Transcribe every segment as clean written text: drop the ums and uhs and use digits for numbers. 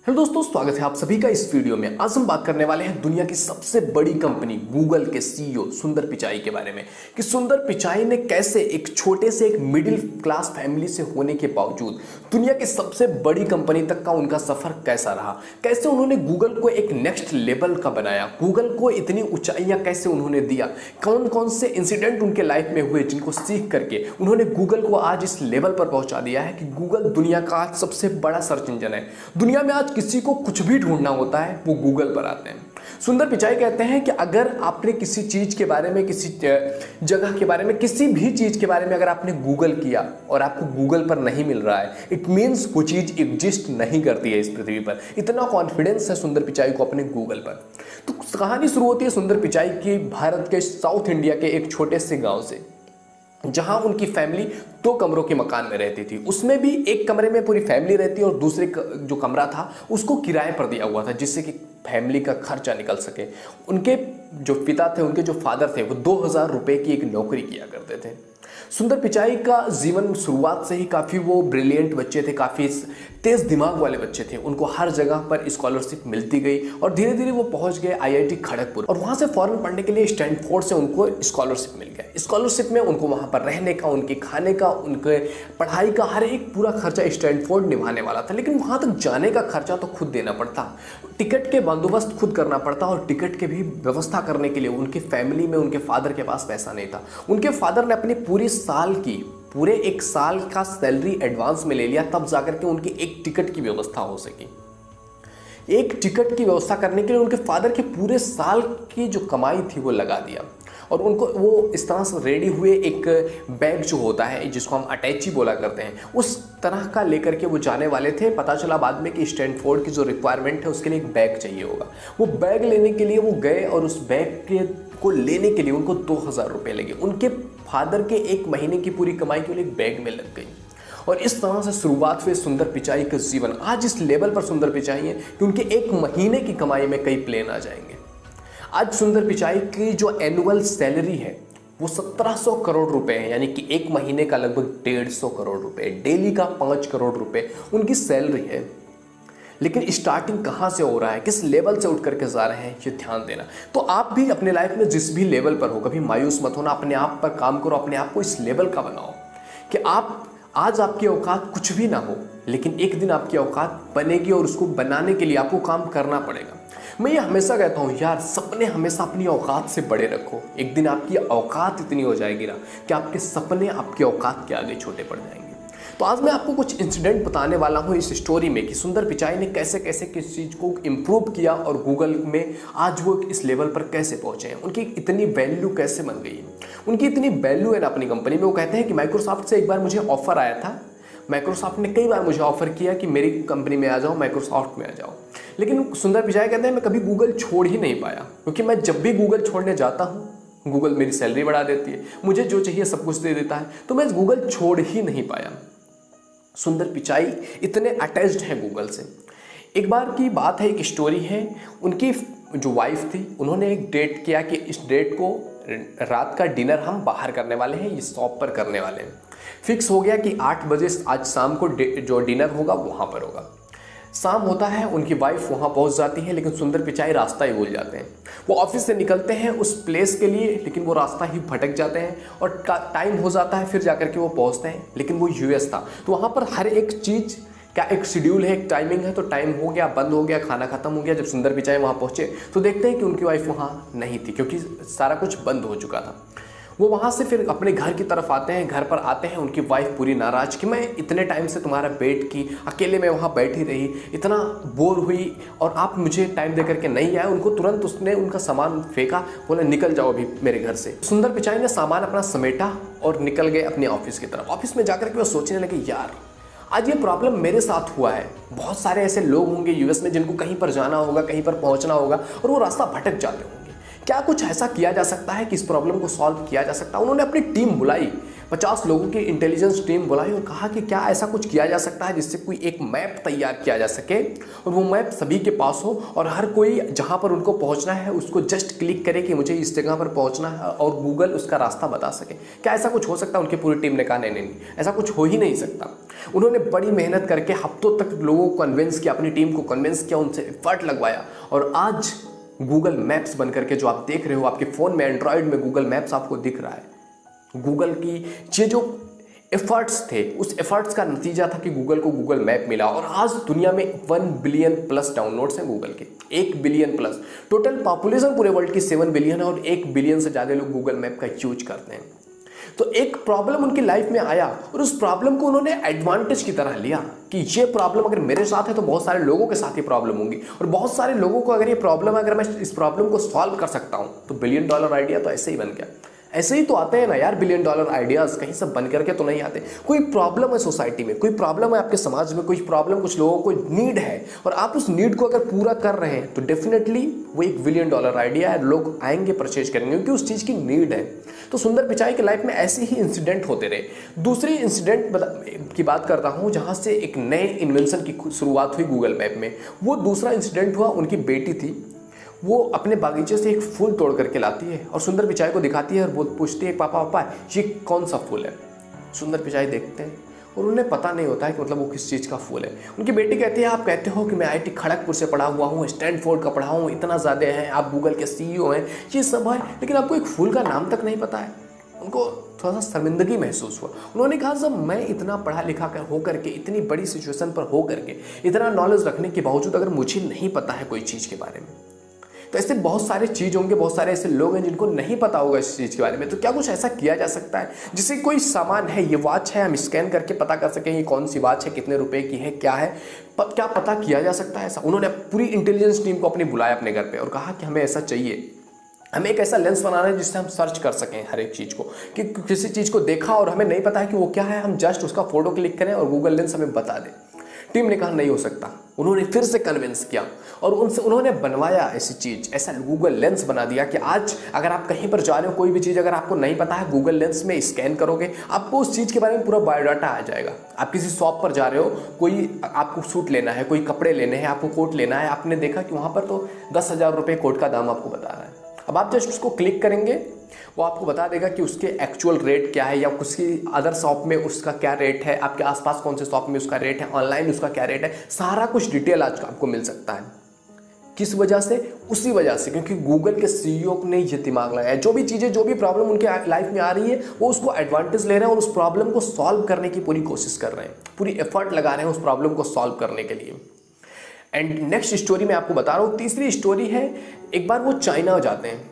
Hello दोस्तों, स्वागत है आप सभी का इस वीडियो में। आज हम बात करने वाले हैं दुनिया की सबसे बड़ी कंपनी गूगल के सीईओ सुंदर पिचाई के बारे में कि सुंदर पिचाई ने कैसे एक छोटे से एक मिडिल क्लास फैमिली से होने के बावजूद दुनिया की सबसे बड़ी कंपनी तक का उनका सफर कैसा रहा, कैसे उन्होंने गूगल को एक नेक्स्ट लेवल का बनाया, गूगल को इतनी ऊंचाइयां कैसे उन्होंने दिया, कौन कौन से इंसिडेंट उनके लाइफ में हुए जिनको सीख करके उन्होंने गूगल को आज इस लेवल पर पहुंचा दिया है कि गूगल दुनिया का आज सबसे बड़ा सर्च इंजन है। दुनिया में आज किसी को कुछ भी ढूंढना होता है वो गूगल पर आते हैं। सुंदर पिचाई कहते हैं कि अगर आपने किसी चीज के बारे में, किसी जगह के बारे में, किसी भी चीज के बारे में अगर आपने गूगल किया और आपको गूगल पर नहीं मिल रहा है, इट मींस वो चीज एग्जिस्ट नहीं करती है इस पृथ्वी पर। इतना कॉन्फिडेंस है सुंदर पिचाई को अपने गूगल पर। तो कहानी शुरू होती है सुंदर पिचाई की भारत के साउथ इंडिया के एक छोटे से गांव से, जहां उनकी फैमिली 2 कमरों के मकान में रहती थी। उसमें भी एक कमरे में पूरी फैमिली रहती और दूसरे जो कमरा था उसको किराए पर दिया हुआ था जिससे कि फैमिली का खर्चा निकल सके। उनके जो पिता थे, उनके जो फादर थे, वो 2000 रुपए की एक नौकरी किया करते थे। सुंदर पिचाई का जीवन शुरुआत से ही काफ़ी वो ब्रिलियंट बच्चे थे, काफ़ी तेज़ दिमाग वाले बच्चे थे। उनको हर जगह पर स्कॉलरशिप मिलती गई और धीरे धीरे वो पहुंच गए आईआईटी खड़गपुर और वहाँ से फॉरेन पढ़ने के लिए स्टैनफोर्ड से उनको स्कॉलरशिप मिल गया। स्कॉलरशिप में उनको वहाँ पर रहने का, उनके खाने का, उनके पढ़ाई का हर एक पूरा खर्चा स्टैनफोर्ड निभाने वाला था। लेकिन वहाँ तक जाने का खर्चा तो खुद देना पड़ता, टिकट के बंदोबस्त खुद करना पड़ता और टिकट के भी व्यवस्था करने के लिए उनकी फैमिली में उनके फादर के पास पैसा नहीं था। उनके फादर ने अपनी पूरे 1 साल का सैलरी एडवांस में ले लिया, तब जाकर के उनकी एक टिकट की व्यवस्था हो सकी। एक टिकट की व्यवस्था करने के लिए उनके फादर के पूरे साल की जो कमाई थी वो लगा दिया और उनको वो इस तरह से रेडी हुए एक बैग जो होता है जिसको हम अटैची बोला करते हैं, उस तरह का लेकर के वो जाने वाले थे। पता चला बाद में कि स्टैनफोर्ड की जो रिक्वायरमेंट है उसके लिए एक बैग चाहिए होगा। वो बैग लेने के लिए वो गए और उस बैग को लेने के लिए उनको 2000 रुपये लगे। उनके फादर के 1 महीने की पूरी कमाई के लिए एक बैग में लग गई और इस तरह से शुरुआत हुई सुंदर पिचाई का जीवन। आज इस लेवल पर सुंदर पिचाई है कि उनके 1 महीने की कमाई में कई प्लेन आ जाएंगे। आज सुंदर पिचाई की जो एनुअल सैलरी है वो 1700 करोड़ रुपए है, यानी कि 1 महीने का लगभग 150 करोड़ रुपए, डेली का 5 करोड़ रुपए उनकी सैलरी है। लेकिन स्टार्टिंग कहाँ से हो रहा है, किस लेवल से उठ करके जा रहे हैं, ये ध्यान देना। तो आप भी अपने लाइफ में जिस भी लेवल पर हो, कभी मायूस मत होना, अपने आप पर काम करो, अपने आप को इस लेवल का बनाओ कि आज आपकी औकात कुछ भी ना हो, लेकिन एक दिन आपकी औकात बनेगी और उसको बनाने के लिए आपको काम करना पड़ेगा। मैं ये हमेशा कहता हूँ यार, सपने हमेशा अपनी औकात से बड़े रखो। एक दिन आपकी औकात इतनी हो जाएगी ना कि आपके सपने आपकी औकात के आगे छोटे पड़ जाएंगे। तो आज मैं आपको कुछ इंसिडेंट बताने वाला हूँ इस स्टोरी में कि सुंदर पिचाई ने कैसे कैसे किस चीज़ को इम्प्रूव किया और गूगल में आज वो इस लेवल पर कैसे पहुँचे हैं, उनकी इतनी वैल्यू कैसे बन गई है। उनकी इतनी वैल्यू है ना अपनी कंपनी में। वो कहते हैं कि माइक्रोसॉफ्ट से एक बार मुझे ऑफर आया था, माइक्रोसॉफ्ट ने कई बार मुझे ऑफर किया कि मेरी कंपनी में आ जाओ, माइक्रोसॉफ्ट में आ जाओ, लेकिन सुंदर पिचाई कहते हैं मैं कभी गूगल छोड़ ही नहीं पाया, क्योंकि मैं जब भी गूगल छोड़ने जाता हूँ गूगल मेरी सैलरी बढ़ा देती है, मुझे जो चाहिए सब कुछ दे देता है, तो मैं गूगल छोड़ ही नहीं पाया। सुंदर पिचाई इतने अटैच्ड हैं गूगल से। एक बार की बात है, एक स्टोरी है, उनकी जो वाइफ थी उन्होंने एक डेट किया कि इस डेट को रात का डिनर हम बाहर करने वाले हैं, ये शॉप पर करने वाले हैं। फिक्स हो गया कि 8 बजे आज शाम को जो डिनर होगा वहाँ पर होगा। शाम होता है, उनकी वाइफ वहाँ पहुँच जाती है, लेकिन सुंदर पिचाई रास्ता ही भूल जाते हैं। वो ऑफिस से निकलते हैं उस प्लेस के लिए, लेकिन वो रास्ता ही भटक जाते हैं और टाइम हो जाता है, फिर जाकर के वो पहुँचते हैं। लेकिन वो यूएस था, तो वहाँ पर हर एक चीज़ का एक शेड्यूल है, एक टाइमिंग है। तो टाइम हो गया, बंद हो गया, खाना खत्म हो गया। जब सुंदर पिचाई वहाँ पहुँचे तो देखते हैं कि उनकी वाइफ वहाँ नहीं थी, क्योंकि सारा कुछ बंद हो चुका था। वो वहाँ से फिर अपने घर की तरफ आते हैं, घर पर आते हैं, उनकी वाइफ पूरी नाराज़ कि मैं इतने टाइम से तुम्हारा वेट की, अकेले में वहाँ बैठी रही, इतना बोर हुई और आप मुझे टाइम दे करके नहीं आए। उनको तुरंत उसने उनका सामान फेंका, बोले निकल जाओ अभी मेरे घर से। सुंदर पिचाई ने सामान अपना समेटा और निकल गए अपने ऑफिस की तरफ। ऑफिस में जाकर के वो सोचने लगे यार, आज ये प्रॉब्लम मेरे साथ हुआ है, बहुत सारे ऐसे लोग होंगे यूएस में जिनको कहीं पर जाना होगा, कहीं पर पहुँचना होगा और वो रास्ता भटक जाते होंगे। क्या कुछ ऐसा किया जा सकता है कि इस प्रॉब्लम को सॉल्व किया जा सकता है? उन्होंने अपनी टीम बुलाई, 50 लोगों की इंटेलिजेंस टीम बुलाई और कहा कि क्या ऐसा कुछ किया जा सकता है जिससे कोई एक मैप तैयार किया जा सके और वो मैप सभी के पास हो और हर कोई जहां पर उनको पहुंचना है उसको जस्ट क्लिक करे कि मुझे इस जगह पर पहुंचना है और गूगल उसका रास्ता बता सके। क्या ऐसा कुछ हो सकता है? उनकी पूरी टीम ने कहा नहीं, ऐसा कुछ हो ही नहीं सकता। उन्होंने बड़ी मेहनत करके हफ्तों तक लोगों को कन्विंस किया, अपनी टीम को कन्विंस किया, उनसे एफर्ट लगवाया और आज गूगल मैप्स बन करके जो आप देख रहे हो आपके फ़ोन में, एंड्रॉयड में गूगल मैप्स आपको दिख रहा है। गूगल की ये जो एफर्ट्स थे, उस एफर्ट्स का नतीजा था कि गूगल को गूगल मैप मिला और आज दुनिया में 1 बिलियन प्लस डाउनलोड्स हैं गूगल के, 1 बिलियन प्लस। टोटल पॉपुलेशन पूरे वर्ल्ड की 7 बिलियन है और 1 बिलियन से ज़्यादा लोग गूगल मैप का यूज करते हैं। तो एक प्रॉब्लम उनकी लाइफ में आया और उस प्रॉब्लम को उन्होंने एडवांटेज की तरह लिया कि ये प्रॉब्लम अगर मेरे साथ है तो बहुत सारे लोगों के साथ ये प्रॉब्लम होगी और बहुत सारे लोगों को अगर ये प्रॉब्लम है, अगर मैं इस प्रॉब्लम को सॉल्व कर सकता हूं तो बिलियन डॉलर आइडिया तो ऐसे ही बन गया। ऐसे ही तो आते हैं ना यार बिलियन डॉलर आइडियाज, कहीं से बन करके तो नहीं आते। कोई प्रॉब्लम है सोसाइटी में, कोई प्रॉब्लम है आपके समाज में, कोई प्रॉब्लम कुछ लोगों को नीड है और आप उस नीड को अगर पूरा कर रहे हैं तो डेफिनेटली वो 1 बिलियन डॉलर आइडिया है, लोग आएंगे परचेज करेंगे क्योंकि उस चीज़ की नीड है। तो सुंदर पिचाई के लाइफ में ऐसे ही इंसिडेंट होते रहे। दूसरी इंसिडेंट की बात करता हूँ जहाँ से एक नए इन्वेंशन की शुरुआत हुई गूगल मैप में। वो दूसरा इंसिडेंट हुआ, उनकी बेटी थी, वो अपने बागीचे से एक फूल तोड़ करके लाती है और सुंदर पिचाई को दिखाती है और वो पूछती है पापा पापा ये कौन सा फूल है। सुंदर पिचाई देखते हैं और उन्हें पता नहीं होता है कि मतलब वो किस चीज़ का फूल है। उनकी बेटी कहती है आप कहते हो कि मैं IIT खड़गपुर से पढ़ा हुआ हूँ, स्टैनफोर्ड का पढ़ा हूँ, इतना ज़्यादा है, आप गूगल के CEO हैं, ये सब है, लेकिन आपको एक फूल का नाम तक नहीं पता है। उनको थोड़ा सा शर्मिंदगी महसूस हुआ। उन्होंने कहा जब मैं इतना पढ़ा लिखा कर हो करके, इतनी बड़ी सिचुएशन पर हो करके, इतना नॉलेज रखने के बावजूद अगर मुझे नहीं पता है कोई चीज़ के बारे में, तो ऐसे बहुत सारे चीज़ होंगे, बहुत सारे ऐसे लोग हैं जिनको नहीं पता होगा इस चीज़ के बारे में। तो क्या कुछ ऐसा किया जा सकता है जिससे कोई सामान है, ये वॉच है, हम स्कैन करके पता कर सकें ये कौन सी वॉच है, कितने रुपए की है, क्या है, क्या पता किया जा सकता है ऐसा? उन्होंने पूरी इंटेलिजेंस टीम को अपनी बुलाया अपने घर पे और कहा कि हमें ऐसा चाहिए, हमें एक ऐसा लेंस बनाना है जिससे हम सर्च कर सकें हर एक चीज़ को, कि किसी चीज़ को देखा और हमें नहीं पता है कि वो क्या है, हम जस्ट उसका फोटो क्लिक करें और गूगल लेंस हमें बता दे। टीम ने कहा नहीं हो सकता। उन्होंने फिर से कन्विंस किया और उन्होंने बनवाया ऐसी चीज़, ऐसा गूगल लेंस बना दिया कि आज अगर आप कहीं पर जा रहे हो, कोई भी चीज़ अगर आपको नहीं पता है, गूगल लेंस में स्कैन करोगे आपको उस चीज़ के बारे में पूरा बायोडाटा आ जाएगा। आप किसी शॉप पर जा रहे हो, कोई आपको सूट लेना है, कोई कपड़े लेने हैं, आपको कोट लेना है, आपने देखा कि वहाँ पर तो 10,000 रुपये कोट का दाम आपको बता रहा है। अब आप जस्ट उसको क्लिक करेंगे, वो आपको बता देगा कि उसके एक्चुअल रेट क्या है या किसी अदर शॉप में उसका क्या रेट है, आपके आसपास कौन से शॉप में उसका रेट है, ऑनलाइन उसका क्या रेट है, सारा कुछ डिटेल आज आपको मिल सकता है। किस वजह से? उसी वजह से क्योंकि गूगल के CEO ने ये दिमाग लगाया। जो भी चीज़ें, जो भी प्रॉब्लम उनके लाइफ में आ रही है वो उसको एडवांटेज ले रहे हैं और उस प्रॉब्लम को सॉल्व करने की पूरी कोशिश कर रहे हैं, पूरी एफर्ट लगा रहे हैं उस प्रॉब्लम को सॉल्व करने के लिए। एंड नेक्स्ट स्टोरी मैं आपको बता रहा हूँ, तीसरी स्टोरी है, एक बार वो चाइना जाते हैं,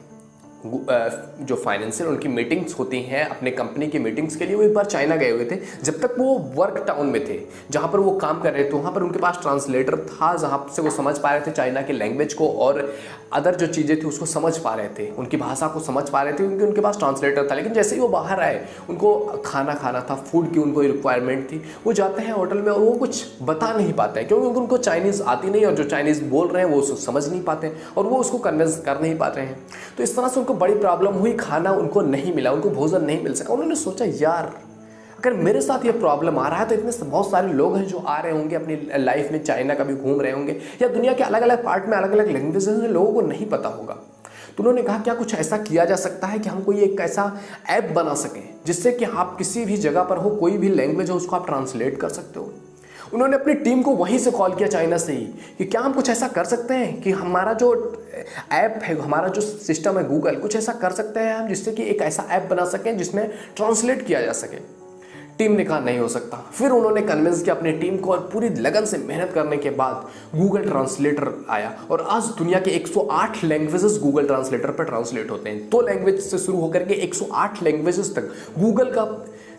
जो फाइनेंशियल उनकी मीटिंग्स होती हैं अपने कंपनी की मीटिंग्स के लिए, वो एक बार चाइना गए हुए थे। जब तक वो वर्क टाउन में थे जहाँ पर वो काम कर रहे थे, वहाँ पर उनके पास ट्रांसलेटर था जहाँ से वो समझ पा रहे थे चाइना की लैंग्वेज को और अदर जो चीज़ें थी उसको समझ पा रहे थे, उनकी भाषा को समझ पा रहे थे क्योंकि उनके पास ट्रांसलेटर था। लेकिन जैसे ही वो बाहर आए, उनको खाना खाना था, फूड की उनको रिक्वायरमेंट थी, वो जाते हैं होटल में और वो कुछ बता नहीं पाते हैं क्योंकि उनको चाइनीज़ आती नहीं और जो चाइनीज़ बोल रहे हैं वो उसको समझ नहीं पाते और वो उसको कन्विंस कर नहीं पाते हैं। तो इस तरह से उनको बड़ी प्रॉब्लम हुई, खाना उनको नहीं मिला, उनको भोजन नहीं मिल सका। उन्होंने सोचा यार अगर मेरे साथ ये प्रॉब्लम आ रहा है तो इतने बहुत सारे लोग हैं जो आ रहे होंगे अपनी लाइफ में, चाइना का भी घूम रहे होंगे या दुनिया के अलग अलग पार्ट में अलग अलग लैंग्वेजेस हैं, लोगों को नहीं पता होगा। तो उन्होंने कहा क्या कुछ ऐसा किया जा सकता है कि हम कोई एक ऐसा ऐप बना सकें जिससे कि आप किसी भी जगह पर हो, कोई भी लैंग्वेज हो उसको आप ट्रांसलेट कर सकते हो। उन्होंने अपनी टीम को वहीं से कॉल किया चाइना से ही कि क्या हम कुछ ऐसा कर सकते हैं कि हमारा जो ऐप है, हमारा जो सिस्टम है गूगल, कुछ ऐसा कर सकते हैं हम जिससे कि एक ऐसा ऐप बना सकें जिसमें ट्रांसलेट किया जा सके। टीम ने कहा नहीं हो सकता। फिर उन्होंने कन्विंस किया अपनी टीम को और पूरी लगन से मेहनत करने के बाद गूगल ट्रांसलेटर आया और आज दुनिया के 108 लैंग्वेजेस गूगल ट्रांसलेटर पर ट्रांसलेट होते हैं। 2 लैंग्वेज से शुरू होकर के 108 लैंग्वेजेस तक गूगल का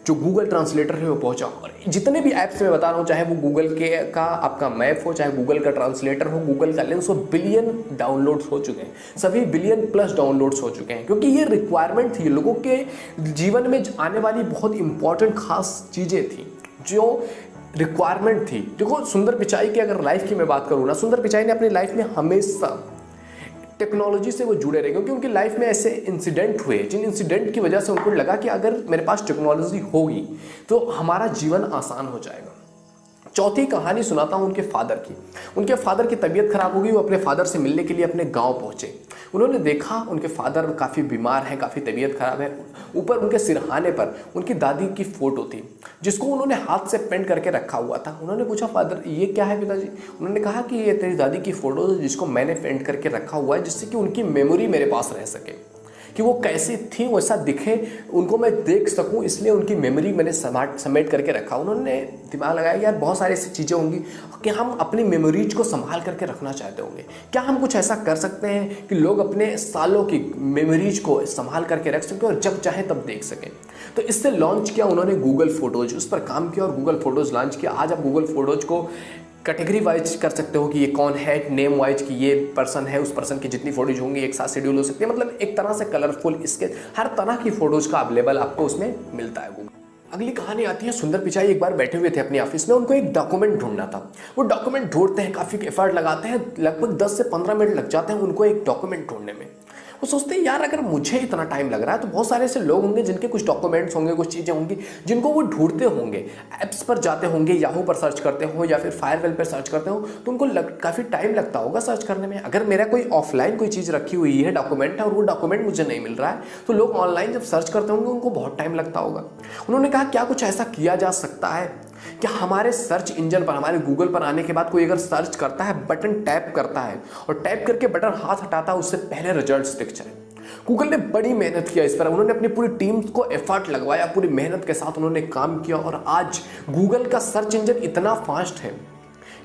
जो गूगल ट्रांसलेटर है वो पहुंचा। और जितने भी ऐप्स मैं बता रहा हूँ, चाहे वो गूगल के का आपका मैप हो, चाहे गूगल का ट्रांसलेटर हो, गूगल का लेंस हो, बिलियन डाउनलोड्स हो चुके हैं, सभी बिलियन प्लस डाउनलोड्स हो चुके हैं क्योंकि ये रिक्वायरमेंट थी, लोगों के जीवन में आने वाली बहुत इंपॉर्टेंट खास चीज़ें थी जो रिक्वायरमेंट थी। देखो सुंदर पिचाई की अगर लाइफ की मैं बात करूँ ना, सुंदर पिचाई ने अपनी लाइफ में हमेशा टेक्नोलॉजी से वो जुड़े रहे, क्योंकि उनकी लाइफ में ऐसे इंसिडेंट हुए जिन इंसिडेंट की वजह से उनको लगा कि अगर मेरे पास टेक्नोलॉजी होगी तो हमारा जीवन आसान हो जाएगा। चौथी कहानी सुनाता हूँ उनके फादर की। उनके फादर की तबीयत खराब हो गई, वो अपने फादर से मिलने के लिए अपने गांव पहुंचे। उन्होंने देखा उनके फादर काफ़ी बीमार हैं, काफ़ी तबीयत खराब है। ऊपर उनके सिरहाने पर उनकी दादी की फ़ोटो थी जिसको उन्होंने हाथ से पेंट करके रखा हुआ था। उन्होंने पूछा, फादर ये क्या है पिताजी? उन्होंने कहा कि ये तेरी दादी की फ़ोटो है जिसको मैंने पेंट करके रखा हुआ है, जिससे कि उनकी मेमोरी मेरे पास रह सके, कि वो कैसी थी वैसा दिखे, उनको मैं देख सकूं, इसलिए उनकी मेमोरी मैंने समेट करके रखा। उन्होंने दिमाग लगाया यार बहुत सारी ऐसी चीज़ें होंगी कि हम अपनी मेमोरीज को संभाल करके रखना चाहते होंगे, क्या हम कुछ ऐसा कर सकते हैं कि लोग अपने सालों की मेमोरीज को संभाल करके रख सकें और जब चाहे तब देख सकें। तो इससे लॉन्च किया उन्होंने गूगल फोटोज, उस पर काम किया और गूगल फोटोज लॉन्च किया। आज आप गूगल फोटोज को कैटेगरी वाइज कर सकते हो कि ये कौन है, नेम वाइज कि ये पर्सन है, उस पर्सन की जितनी फोटोज होंगी एक साथ शेड्यूल हो सकती है, मतलब एक तरह से कलरफुल इसके हर तरह की फोटोज का अवेलेबल आपको उसमें मिलता है गूगल। अगली कहानी आती है सुंदर पिचाई। एक बार बैठे हुए थे अपनी ऑफिस में, उनको एक डॉक्यूमेंट ढूंढना था। वो डॉक्यूमेंट ढूंढते हैं, काफ़ी एफर्ट लगाते हैं, लगभग 10 से 15 मिनट लग जाते हैं उनको एक डॉक्यूमेंट ढूंढने में। वो सोचते हैं यार अगर मुझे इतना टाइम लग रहा है तो बहुत सारे ऐसे लोग होंगे जिनके कुछ डॉक्यूमेंट्स होंगे, कुछ चीज़ें होंगी जिनको वो ढूंढते होंगे, ऐप्स पर जाते होंगे, याहू पर सर्च करते हो या फिर फायरवेल पर सर्च करते हो, तो उनको काफ़ी टाइम लगता होगा सर्च करने में। अगर मेरा कोई ऑफलाइन कोई चीज़ रखी हुई है, डॉक्यूमेंट है, और वो डॉक्यूमेंट मुझे नहीं मिल रहा है, तो लोग ऑनलाइन जब सर्च करते होंगे उनको बहुत टाइम लगता होगा। उन्होंने कहा क्या कुछ ऐसा किया जा सकता है क्या हमारे सर्च इंजन पर, हमारे गूगल पर आने के बाद कोई अगर सर्च करता है, बटन टैप करता है और टैप करके बटन हाथ हटाता है, उससे पहले रिजल्ट्स दिख जाए। गूगल ने बड़ी मेहनत किया इस पर, उन्होंने अपनी पूरी टीम को एफर्ट लगवाया, पूरी मेहनत के साथ उन्होंने काम किया और आज गूगल का सर्च इंजन इतना फास्ट है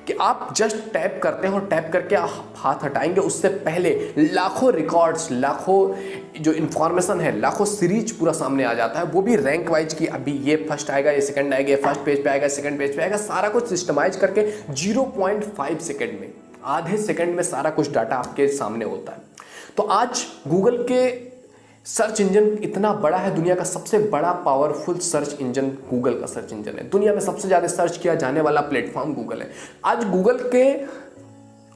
कि आप जस्ट टैप करते हैं और टैप करके हाथ हटाएंगे, उससे पहले लाखों रिकॉर्ड्स, लाखों जो इन्फॉर्मेशन है, लाखों सीरीज पूरा सामने आ जाता है, वो भी रैंक वाइज की अभी ये फर्स्ट आएगा, ये सेकंड आएगा, ये फर्स्ट पेज पे आएगा, सेकंड पेज पे आएगा, सारा कुछ सिस्टमाइज करके 0.5 सेकंड में, आधे सेकंड में सारा कुछ डाटा आपके सामने होता है। तो आज गूगल के सर्च इंजन इतना बड़ा है, दुनिया का सबसे बड़ा पावरफुल सर्च इंजन गूगल का सर्च इंजन है। दुनिया में सबसे ज़्यादा सर्च किया जाने वाला प्लेटफॉर्म गूगल है। आज गूगल के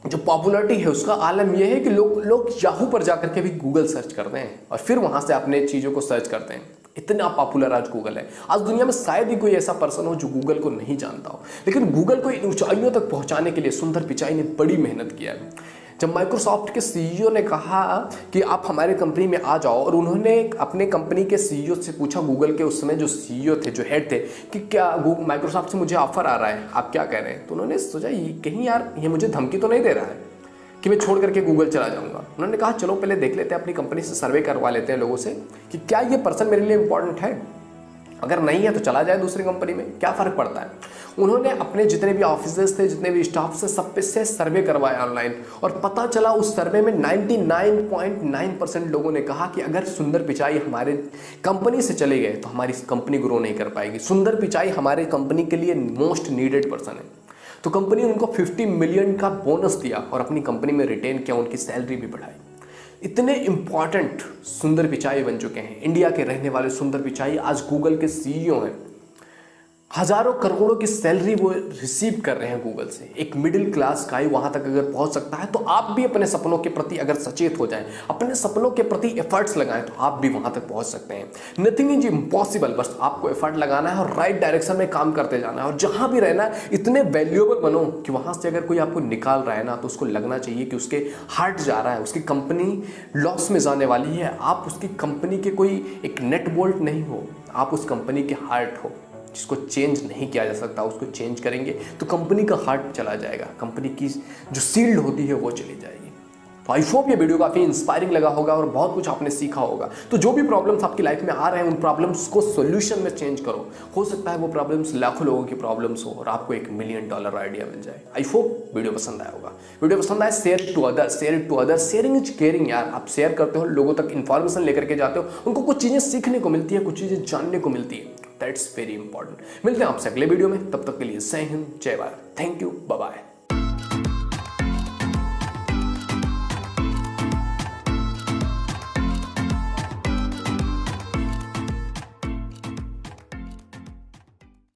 जो पॉपुलरिटी है उसका आलम यह है कि लोग याहू पर जाकर के भी गूगल सर्च करते हैं और फिर वहाँ से अपने चीज़ों को सर्च करते हैं। इतना पॉपुलर आज गूगल है। आज दुनिया में शायद ही कोई ऐसा पर्सन हो जो गूगल को नहीं जानता हो, लेकिन गूगल को इन ऊंचाइयों तक पहुँचाने के लिए सुंदर पिचाई ने बड़ी मेहनत किया है। जब माइक्रोसॉफ्ट के सीईओ ने कहा कि आप हमारे कंपनी में आ जाओ, और उन्होंने अपने कंपनी के सीईओ से पूछा, गूगल के उस समय जो सीईओ थे, जो हेड थे, कि क्या माइक्रोसॉफ्ट से मुझे ऑफर आ रहा है, आप क्या कह रहे हैं? तो उन्होंने सोचा ये कहीं यार ये मुझे धमकी तो नहीं दे रहा है कि मैं छोड़ करके गूगल चला जाऊंगा। उन्होंने कहा चलो पहले देख लेते हैं, अपनी कंपनी से सर्वे करवा लेते हैं लोगों से कि क्या ये पर्सन मेरे लिए इंपॉर्टेंट है, अगर नहीं है तो चला जाए दूसरी कंपनी में, क्या फ़र्क पड़ता है। उन्होंने अपने जितने भी ऑफिसर्स थे, जितने भी स्टाफ से, सब पे से सर्वे करवाया ऑनलाइन, और पता चला उस सर्वे में 99.9% लोगों ने कहा कि अगर सुंदर पिचाई हमारे कंपनी से चले गए तो हमारी कंपनी ग्रो नहीं कर पाएगी। सुंदर पिचाई हमारे कंपनी के लिए मोस्ट नीडेड पर्सन है। तो कंपनी ने उनको 50 मिलियन का बोनस दिया और अपनी कंपनी में रिटेन किया, उनकी सैलरी भी बढ़ाई। इतने इंपॉर्टेंट सुंदर पिचाई बन चुके हैं। इंडिया के रहने वाले सुंदर पिचाई आज गूगल के सीईओ हैं। हजारों करोड़ों की सैलरी वो रिसीव कर रहे हैं गूगल से। एक मिडिल क्लास का ही वहां तक अगर पहुंच सकता है, तो आप भी अपने सपनों के प्रति अगर सचेत हो जाएं, अपने सपनों के प्रति एफर्ट्स लगाएं, तो आप भी वहां तक पहुंच सकते हैं। नथिंग इज इम्पॉसिबल, बस आपको एफर्ट लगाना है और राइट डायरेक्शन में काम करते जाना है, और जहां भी रहना है इतने वैल्यूएबल बनो कि वहां से अगर कोई आपको निकाल रहा है ना, तो उसको लगना चाहिए कि उसके हार्ट जा रहा है, उसकी कंपनी लॉस में जाने वाली है। आप उसकी कंपनी के कोई एक नेट बोल्ट नहीं हो, आप उस कंपनी के हार्ट हो, जिसको चेंज नहीं किया जा सकता। उसको चेंज करेंगे तो कंपनी का हार्ट चला जाएगा, कंपनी की जो सील्ड होती है वो चली जाएगी। तो आई होप ये वीडियो काफ़ी इंस्पायरिंग लगा होगा और बहुत कुछ आपने सीखा होगा। तो जो भी प्रॉब्लम्स आपकी लाइफ में आ रहे हैं, उन प्रॉब्लम्स को सोल्यूशन में चेंज करो। हो सकता है वो प्रॉब्लम्स लाखों लोगों की प्रॉब्लम्स हो और आपको $1 मिलियन आइडिया मिल जाए। आई होप वीडियो पसंद आया होगा। वीडियो पसंद आए, share it to others, share it to others. Sharing is caring यार। आप शेयर करते हो, लोगों तक इन्फॉर्मेशन लेकर के जाते हो, उनको कुछ चीज़ें सीखने को मिलती है, कुछ चीज़ें जानने को मिलती है। That's very important. मिलते हैं आपसे अगले वीडियो में, तब तक के लिए जय हिंद, जय Bharat, thank you, bye bye.